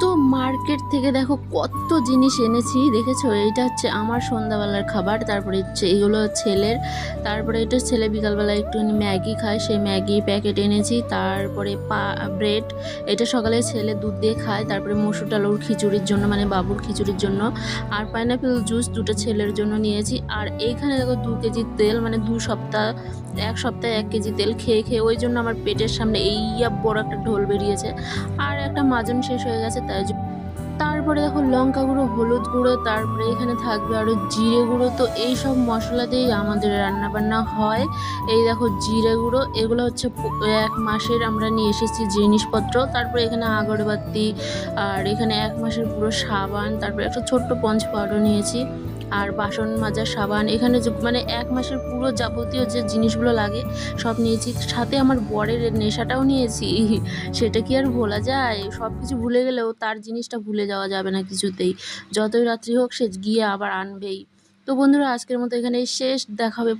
তো মার্কেট থেকে দেখো কত জিনিস এনেছি, দেখেছো? এইটা হচ্ছে আমার সন্ধ্যাবেলার খাবার। তারপরে হচ্ছে এগুলো ছেলের। তারপরে এটা ছেলে বিকালবেলা একটুখানি ম্যাগি খায়, সেই ম্যাগি প্যাকেট এনেছি। তারপরে ব্রেড, এটা সকালে ছেলে দুধ দিয়ে খায়। তারপরে মসুর ডাল ওর খিচুড়ির জন্য, মানে বাবুর খিচুড়ির জন্য। আর পাইনাপেল জুস দুটো ছেলের জন্য নিয়েছি। আর এইখানে দেখো 2 কেজি তেল, মানে 2 সপ্তাহ, 1 সপ্তাহে 1 কেজি তেল খেয়ে খেয়ে ওই জন্য আমার পেটের সামনে এই বড় একটা ঢোল বেরিয়েছে। আর একটা মাজন শেষ হয়ে গেছে, তারপরে দেখো লঙ্কা গুঁড়ো, হলুদ গুঁড়ো, তারপরে এখানে থাকবে আরো জিরে গুঁড়ো। তো এই সব মশলা দিয়েই আমাদের রান্না বান্না হয়। এই দেখো জিরে গুঁড়ো, এগুলো হচ্ছে 1 মাসের আমরা নিয়ে এসেছি জিনিসপত্র। তারপরে এখানে আগরবাতি, আর এখানে 1 মাসের পুরো সাবান, তারপরে একটা ছোট্ট পঞ্চ পাউডার নিয়েছি। আর বাসন মাজার সাবান, এখানে মানে 1 মাসের পুরো যাবতীয় যে জিনিসগুলো লাগে সব নিয়েছি। সাথে আমার বরের নেশাটাও নিয়েছি। সেটা কি আর ভোলা যায়? সব কিছু ভুলে গেলেও তার জিনিসটা ভুলে যাওয়া যাবে না কিছুতেই। যতই রাত্রি হোক সে গিয়ে আবার আনবেই। তো বন্ধুরা, আজকের মতো এখানেই শেষ। দেখা হবে